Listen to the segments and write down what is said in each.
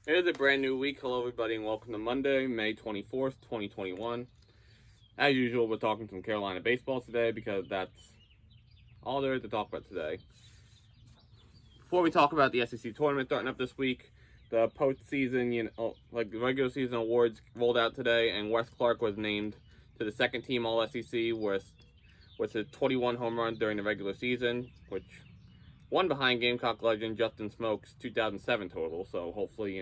It is a brand new week. Hello, everybody, and welcome to Monday, May 24th, 2021. As usual, we're talking some Carolina baseball today because that's all there is to talk about today. Before we talk about the SEC tournament starting up this week, the postseason, the regular season awards rolled out today, and Wes Clark was named to the second team All SEC with a 21 home runs during the regular season, which one behind Gamecock legend Justin Smoak's 2007 total. So hopefully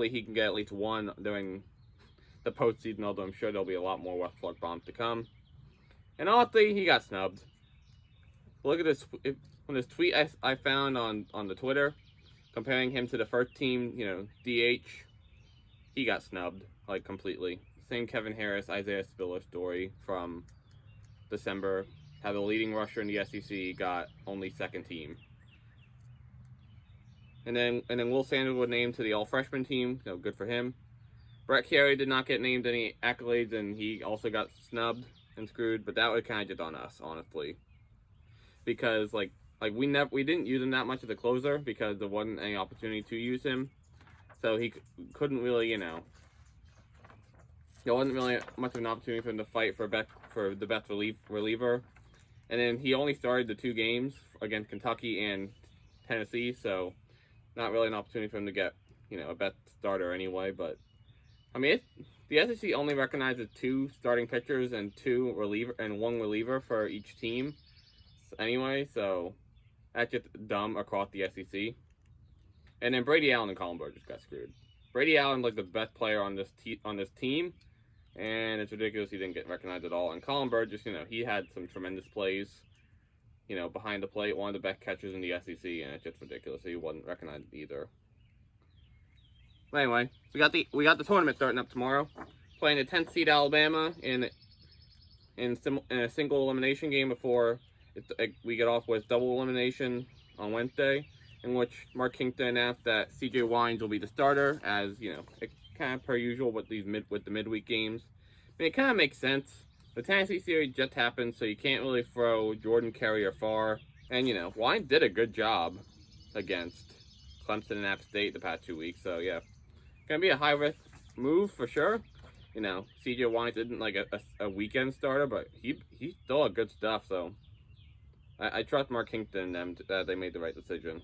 he can get at least one during the postseason, although I'm sure there'll be a lot more Wes Clark bombs to come. And honestly, he got snubbed. Look at this tweet I found on the Twitter comparing him to the first team, DH. He got snubbed, completely. Same Kevin Harris, Isaiah Spiller story from December. How the leading rusher in the SEC got only second team. And then Will Sanders was named to the all-freshman team, good for him. Brett Carey did not get named any accolades, and he also got snubbed and screwed, but that was kind of just on us, honestly. Because, we didn't use him that much as a closer because there wasn't any opportunity to use him. So he couldn't really, there wasn't really much of an opportunity for him to fight for the best reliever. And then he only started the two games against Kentucky and Tennessee, so not really an opportunity for him to get, a best starter anyway. But, the SEC only recognizes two starting pitchers and one reliever for each team anyway, so that's just dumb across the SEC. And then Brady Allen and Colin Burgess got screwed. Brady Allen's the best player on this team, and it's ridiculous he didn't get recognized at all. And Colin Burgess, he had some tremendous plays, behind the plate, one of the best catchers in the SEC, and it's just ridiculous he wasn't recognized either. But anyway, we got the tournament starting up tomorrow, playing the 10th seed Alabama in a single elimination game before we get off with double elimination on Wednesday, in which Mark Kingston announced that C.J. Wines will be the starter, as kind of per usual with the midweek games. It kind of makes sense. The Tennessee series just happened, so you can't really throw Jordan, Kerry, or Farr. And Wines did a good job against Clemson and App State the past 2 weeks. So yeah, gonna be a high risk move for sure. C.J. Wines isn't a weekend starter, but he still had good stuff. So I trust Mark Kingston and them that they made the right decision.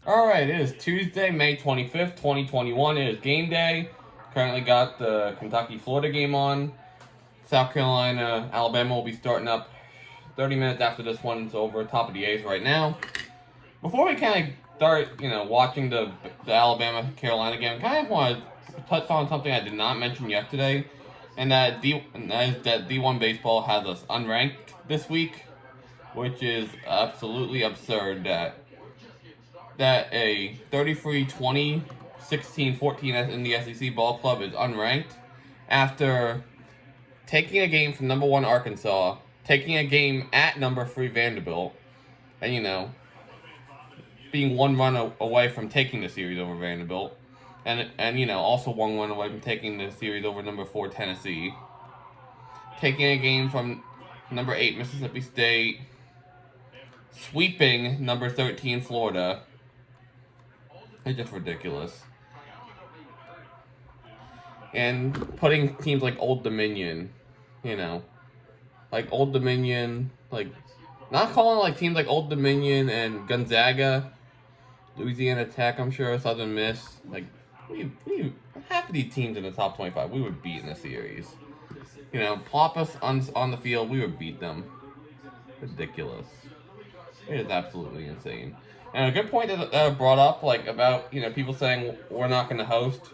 Alright, it is Tuesday, May 25th, 2021. It is game day. Currently got the Kentucky-Florida game on. South Carolina, Alabama will be starting up 30 minutes after this one's over. Top of the 8th right now. Before we kind of start, watching the Alabama-Carolina game, I kind of want to touch on something I did not mention yesterday. And that is that D1 baseball has us unranked this week, which is absolutely absurd that a 33-20, 16-14 in the SEC ball club is unranked after taking a game from number 1 Arkansas, taking a game at number 3 Vanderbilt, and being one run away from taking the series over Vanderbilt, and also one run away from taking the series over number 4 Tennessee, taking a game from number 8 Mississippi State, sweeping number 13 Florida. It's just ridiculous. And putting teams like Old Dominion, Old Dominion, not calling teams like Old Dominion and Gonzaga, Louisiana Tech, I'm sure, Southern Miss, we half of these teams in the top 25, we would beat in the series. Plop us on the field, we would beat them. Ridiculous. It is absolutely insane. And a good point that I brought up, about people saying we're not going to host.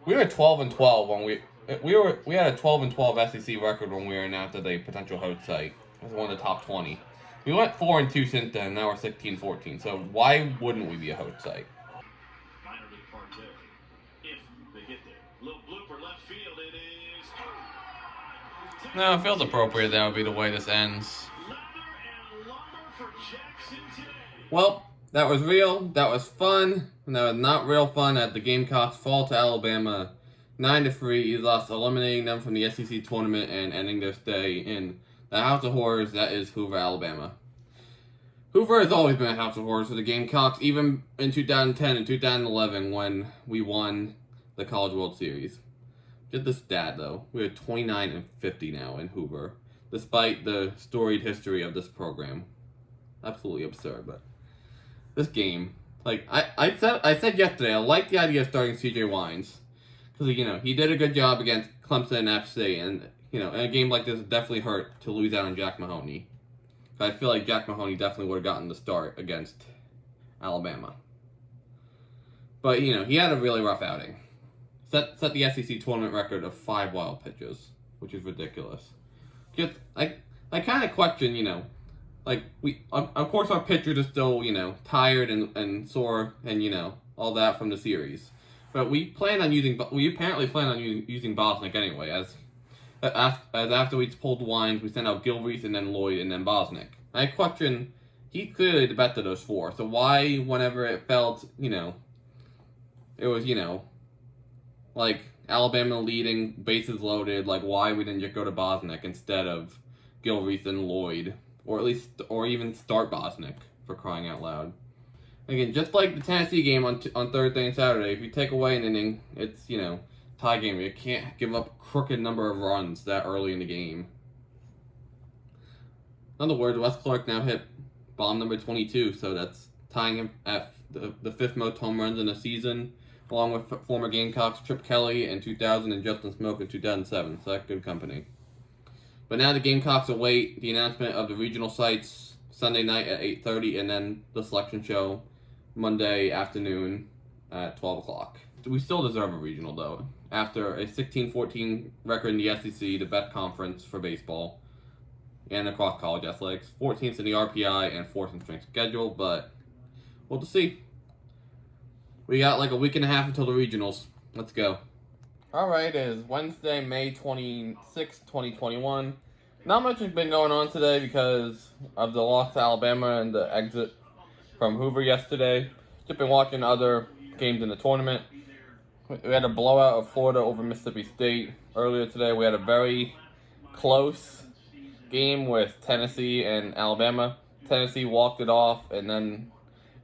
We were 12-12 when we had a 12-12 SEC record when we were announced as a potential host site as one of the top 20. We went 4-2 since then. Now we're 16-14. So why wouldn't we be a host site? No, it feels appropriate. That would be the way this ends. Well, that was real, that was fun, and that was not real fun as the Gamecocks fall to Alabama 9-3, thus eliminating them from the SEC tournament and ending their stay in the House of Horrors that is Hoover, Alabama. Hoover has always been a house of horrors for the Gamecocks, even in 2010 and 2011 when we won the College World Series. Get the stat though, we are 29-50 now in Hoover, despite the storied history of this program. Absolutely absurd, but this game, like I said yesterday, I like the idea of starting C.J. Wines because he did a good job against Clemson and App State, and in a game like this, it definitely hurt to lose out on Jack Mahoney. I feel like Jack Mahoney definitely would have gotten the start against Alabama. But, he had a really rough outing. Set the SEC tournament record of 5 wild pitches, which is ridiculous. I kind of question, of course our pitchers are still, tired and sore and, all that from the series. But we apparently plan on using Bosnick anyway, as after we pulled Wines, we sent out Gilreath and then Lloyd and then Bosnick. I question, he clearly the best of those 4, so why, whenever it felt, it was, like Alabama leading, bases loaded, like why we didn't just go to Bosnick instead of Gilreath and Lloyd, or even start Bosnick, for crying out loud. Again, just like the Tennessee game on Thursday and Saturday, if you take away an inning, it's, tie game. You can't give up a crooked number of runs that early in the game. In other words, Wes Clark now hit bomb number 22, so that's tying him at the 5th most home runs in a season, along with former Gamecocks Chip Kelly in 2000 and Justin Smoke in 2007, so that's good company. But now the Gamecocks await the announcement of the regional sites Sunday night at 8:30, and then the selection show Monday afternoon at 12 o'clock. We still deserve a regional, though. After a 16-14 record in the SEC, the best conference for baseball, and across college athletics. 14th in the RPI and 4th in strength schedule, but we'll just see. We got like a week and a half until the regionals. Let's go. Alright, it is Wednesday, May 26, 2021. Not much has been going on today because of the loss to Alabama and the exit from Hoover yesterday. Just been watching other games in the tournament. We had a blowout of Florida over Mississippi State earlier today. We had a very close game with Tennessee and Alabama. Tennessee walked it off, and then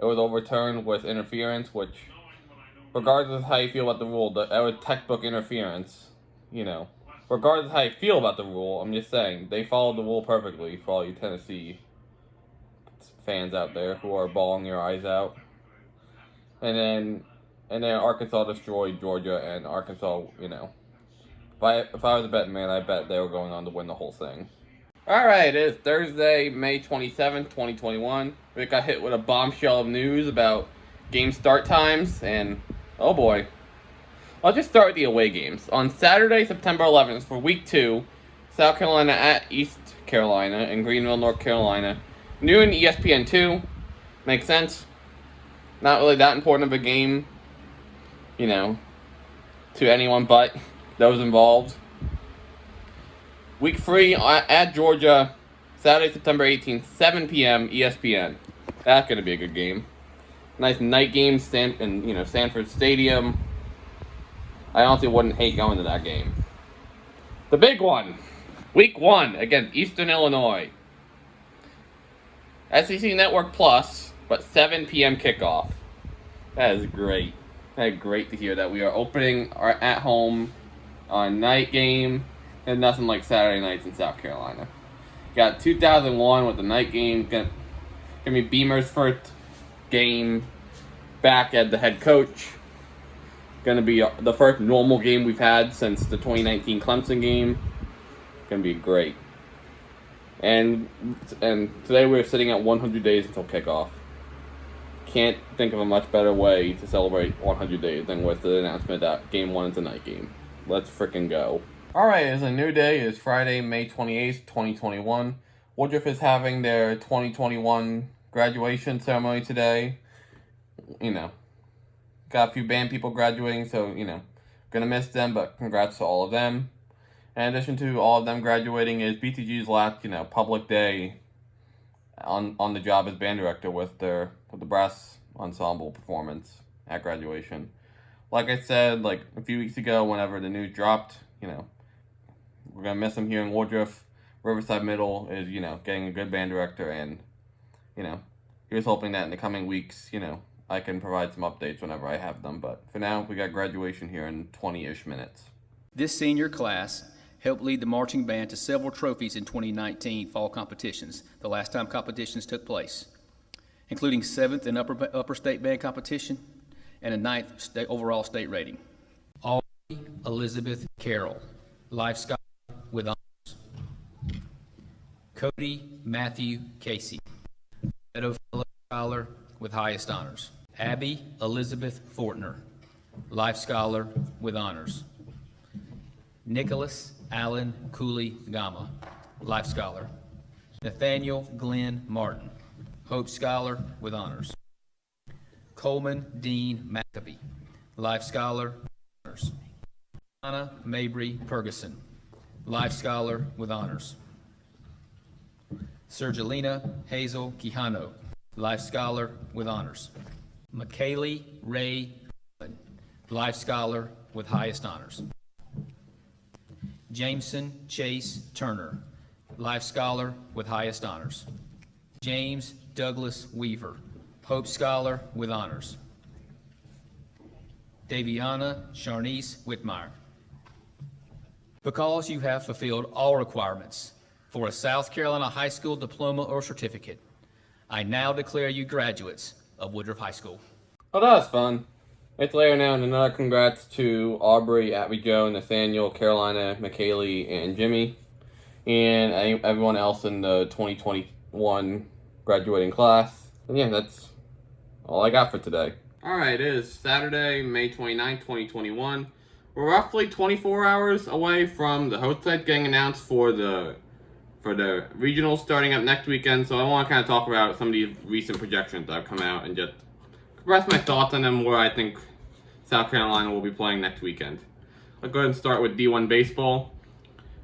it was overturned with interference, which, regardless of how you feel about the rule, that was textbook interference, Regardless of how you feel about the rule, I'm just saying, they followed the rule perfectly for all you Tennessee fans out there who are bawling your eyes out. And then Arkansas destroyed Georgia, and Arkansas, if I was a betting man, I bet they were going on to win the whole thing. Alright, it is Thursday, May 27th, 2021. We got hit with a bombshell of news about game start times, and oh boy. I'll just start with the away games. On Saturday, September 11th, for week 2, South Carolina at East Carolina in Greenville, North Carolina. Noon, ESPN2. Makes sense. Not really that important of a game, to anyone but those involved. Week 3 at Georgia, Saturday, September 18th, 7 p.m. ESPN. That's going to be a good game. Nice night game in Sanford Stadium. I honestly wouldn't hate going to that game. The big one, Week 1 against Eastern Illinois. SEC Network Plus, but 7 p.m. kickoff. That is great. That's great to hear that we are opening our at-home night game. And nothing like Saturday nights in South Carolina. Got 2001 with the night game. Gonna be Beamer's first game back as the head coach. Gonna be the first normal game we've had since the 2019 Clemson game. Gonna be great. And today we're sitting at 100 days until kickoff. Can't think of a much better way to celebrate 100 days than with the announcement that Game 1 is a night game. Let's frickin' go. Alright, it's a new day. It's Friday, May 28th, 2021. Woodruff is having their 2021 graduation ceremony today. Got a few band people graduating, so, gonna miss them, but congrats to all of them. In addition to all of them graduating is BTG's last, public day on the job as band director with the brass ensemble performance at graduation. Like I said, a few weeks ago, whenever the news dropped, we're going to miss him here in Woodruff. Riverside Middle is, getting a good band director, and, here's hoping that in the coming weeks, I can provide some updates whenever I have them. But for now, we got graduation here in 20-ish minutes. This senior class helped lead the marching band to several trophies in 2019 fall competitions, the last time competitions took place, including 7th in upper state band competition and a 9th overall state rating. Aubrey Elizabeth Carroll, Life Scholar with honors. Cody Matthew Casey, Bedfellow Scholar with highest honors. Abby Elizabeth Fortner, Life Scholar with honors. Nicholas Allen Cooley Gama, Life Scholar. Nathaniel Glenn Martin, Hope Scholar with honors. Coleman Dean McAbee, Life Scholar with honors. Anna Mabry Ferguson, Life Scholar with honors. Sergelina Hazel Quijano, Life Scholar with honors. McKaylee Ray, Life Scholar with highest honors. Jameson Chase Turner, Life Scholar with highest honors. James Douglas Weaver, Hope Scholar with honors. Daviana Sharnice Whitmire. Because you have fulfilled all requirements for a South Carolina high school diploma or certificate, I now declare you graduates of Woodruff High School. Oh, that was fun. It's later now, and another congrats to Aubrey, Abby Joe, Nathaniel, Carolina, McKaylee, and Jimmy, and everyone else in the 2021 graduating class. And yeah, that's all I got for today. Alright, it is Saturday, May 29th, 2021. We're roughly 24 hours away from the host site getting announced for the regionals starting up next weekend, so I want to kind of talk about some of these recent projections that have come out and just express my thoughts on them, where I think South Carolina will be playing next weekend. I'll go ahead and start with D1 baseball.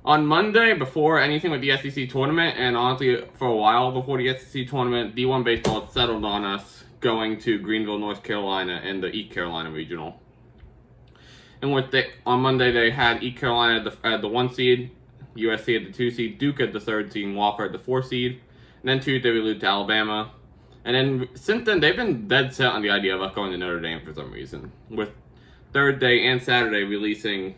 On Monday, before anything with the SEC tournament, and honestly for a while before the SEC tournament, D1 baseball had settled on us going to Greenville, North Carolina in the East Carolina Regional. And on Monday they had East Carolina at the 1 seed, USC at the 2 seed, Duke at the 3rd seed, and Wofford at the 4 seed. And then Tuesday we lose to Alabama. And then since then, they've been dead set on the idea of us going to Notre Dame for some reason, with Thursday and Saturday releasing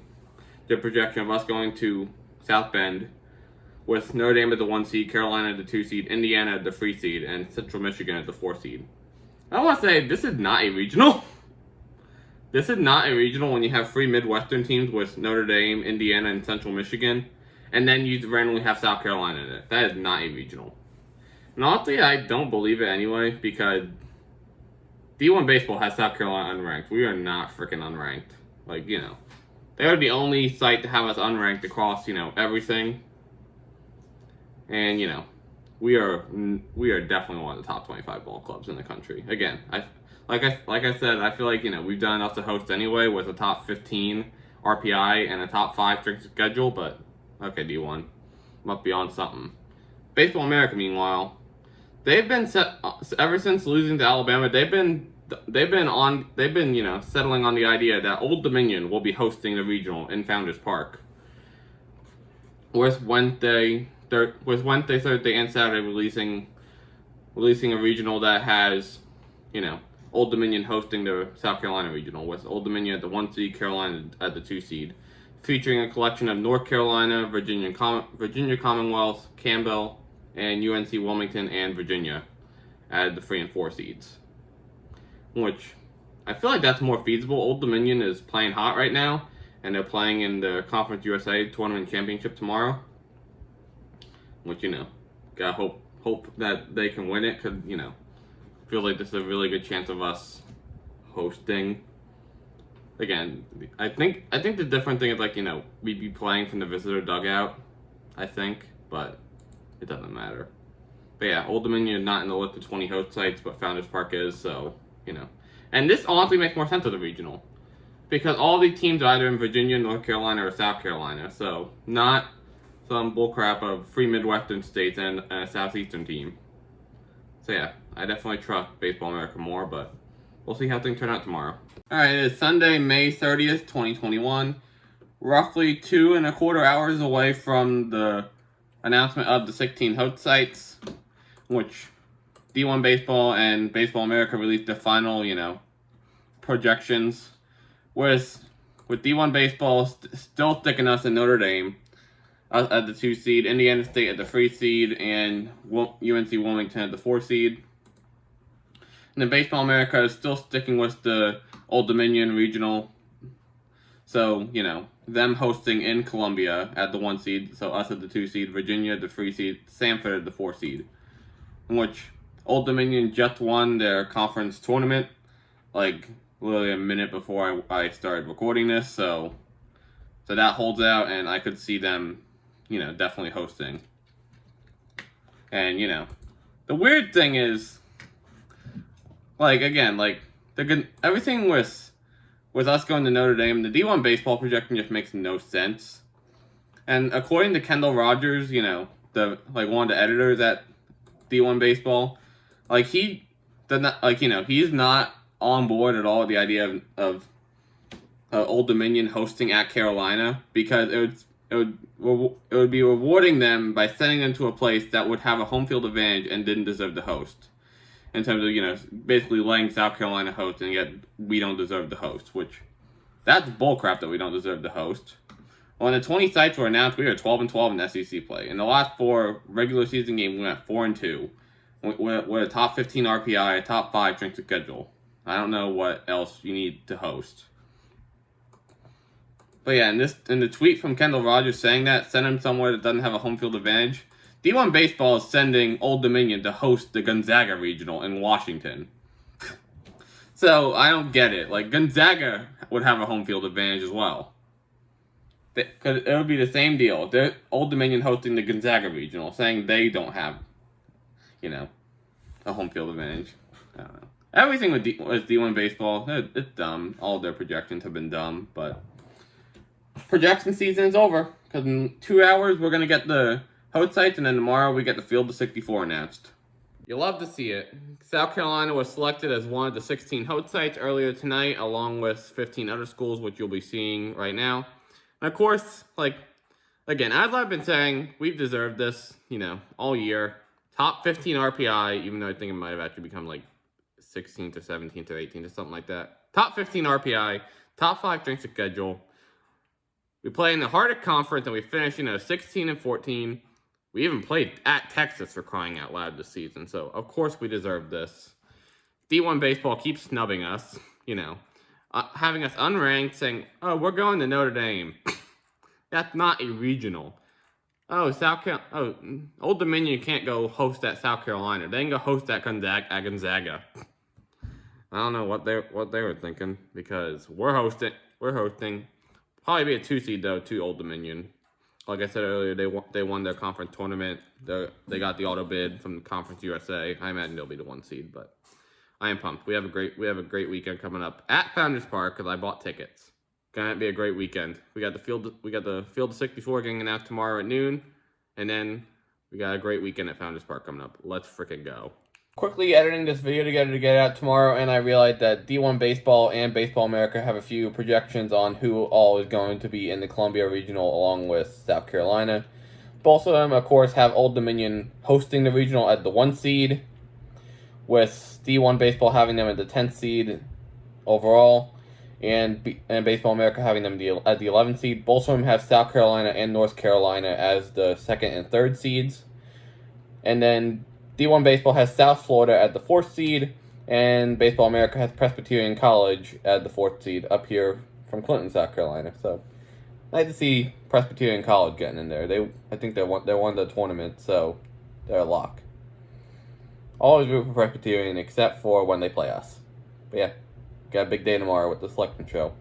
the projection of us going to South Bend, with Notre Dame at the 1 seed, Carolina at the 2 seed, Indiana at the 3 seed, and Central Michigan at the 4 seed. I want to say, this is not a regional. This is not a regional when you have 3 Midwestern teams with Notre Dame, Indiana, and Central Michigan, and then you randomly have South Carolina in it. That is not a regional. And honestly, I don't believe it anyway, because D1 baseball has South Carolina unranked. We are not freaking unranked. They are the only site to have us unranked across, everything. And, we are definitely one of the top 25 ball clubs in the country. Again, like I said, I feel like, we've done enough to host anyway with a top 15 RPI and a top 5 strength schedule, but okay, D1 must be on something. Baseball America, meanwhile, they've been set ever since losing to Alabama. They've been settling on the idea that Old Dominion will be hosting the regional in Founders Park. With Wednesday, Thursday, and Saturday releasing a regional that has, Old Dominion hosting the South Carolina regional, with Old Dominion at the 1 seed, Carolina at the 2 seed, featuring a collection of North Carolina, Virginia Commonwealth, Campbell, and UNC Wilmington and Virginia at the 3 and 4 seeds. Which, I feel like that's more feasible. Old Dominion is playing hot right now, and they're playing in the Conference USA Tournament Championship tomorrow. Which, gotta hope that they can win it, because, I feel like this is a really good chance of us hosting. Again, I think the different thing is, we'd be playing from the visitor dugout, I think, but it doesn't matter. But yeah, Old Dominion is not in the list of 20 host sites, but Founders Park is, so, And this honestly makes more sense of the regional, because all these teams are either in Virginia, North Carolina, or South Carolina, so not some bullcrap of 3 Midwestern states and a Southeastern team. So yeah, I definitely trust Baseball America more, but we'll see how things turn out tomorrow. Alright, it is Sunday, May 30th, 2021. Roughly 2.25 hours away from the announcement of the 16 host sites, which D1 Baseball and Baseball America released their final, projections. Whereas with D1 Baseball still sticking us in Notre Dame at the 2 seed, Indiana State at the 3 seed, and UNC Wilmington at the 4 seed. And then Baseball America is still sticking with the Old Dominion Regional. So, them hosting in Columbia at the 1 seed, so us at the 2 seed, Virginia at the 3 seed, Samford at the 4 seed. In which Old Dominion just won their conference tournament, literally a minute before I started recording this, so that holds out, and I could see them, definitely hosting. And, the weird thing is, everything with us going to Notre Dame, the D1 baseball projection just makes no sense. And according to Kendall Rogers, one of the editors at D1 baseball, he's not on board at all with the idea of Old Dominion hosting at Carolina, because it would be rewarding them by sending them to a place that would have a home field advantage and didn't deserve to host. In terms of, basically letting South Carolina host, and yet we don't deserve to host, which, that's bullcrap that we don't deserve to host. When the 20 sites were announced, we were 12-12 in SEC play. In the last 4 regular season games, we went 4-2. We're a top 15 RPI, a top 5 strength of schedule. I don't know what else you need to host. But yeah, in the tweet from Kendall Rogers saying that, send him somewhere that doesn't have a home field advantage, D1 Baseball is sending Old Dominion to host the Gonzaga Regional in Washington. So, I don't get it. Gonzaga would have a home field advantage as well. Because it would be the same deal. They're Old Dominion hosting the Gonzaga Regional, saying they don't have, a home field advantage. I don't know. Everything with D1 Baseball, it's dumb. All their projections have been dumb, but projection season is over. Because in 2 hours, we're going to get the host sites, and then tomorrow we get the Field of 64 announced. You'll love to see it. South Carolina was selected as one of the 16 host sites earlier tonight, along with 15 other schools, which you'll be seeing right now. And of course, again, as I've been saying, we've deserved this, all year. Top 15 RPI, even though I think it might have actually become 16th or 17th or 18th or something like that. Top 15 RPI, top 5 strength of schedule. We play in the hardest conference, and we finish, 16-14. We even played at Texas, for crying out loud, this season. So, of course, we deserve this. D1 Baseball keeps snubbing us, having us unranked, saying, oh, we're going to Notre Dame. That's not a regional. Oh, Old Dominion can't go host at South Carolina. They can go host at Gonzaga. I don't know what they were thinking, because we're hosting. Probably be a 2 seed though, to Old Dominion. Like I said earlier, they won their conference tournament. They got the auto bid from Conference USA. I imagine they'll be the 1 seed, but I am pumped. We have a great weekend coming up at Founders Park, because I bought tickets. Gonna be a great weekend. We got the Field of 64 getting announced tomorrow at noon, and then we got a great weekend at Founders Park coming up. Let's freaking go. Quickly editing this video together to get it out tomorrow, and I realized that D1 Baseball and Baseball America have a few projections on who all is going to be in the Columbia Regional along with South Carolina. Both of them, of course, have Old Dominion hosting the regional at the 1 seed, with D1 Baseball having them at the 10th seed overall, and Baseball America having them at the 11th seed. Both of them have South Carolina and North Carolina as the 2nd and 3rd seeds. And then D1 Baseball has South Florida at the 4th seed, and Baseball America has Presbyterian College at the 4th seed up here from Clinton, South Carolina. So, I'd like to see Presbyterian College getting in there. I think they won the tournament, so they're a lock. Always root for Presbyterian, except for when they play us. But yeah, got a big day tomorrow with the selection show.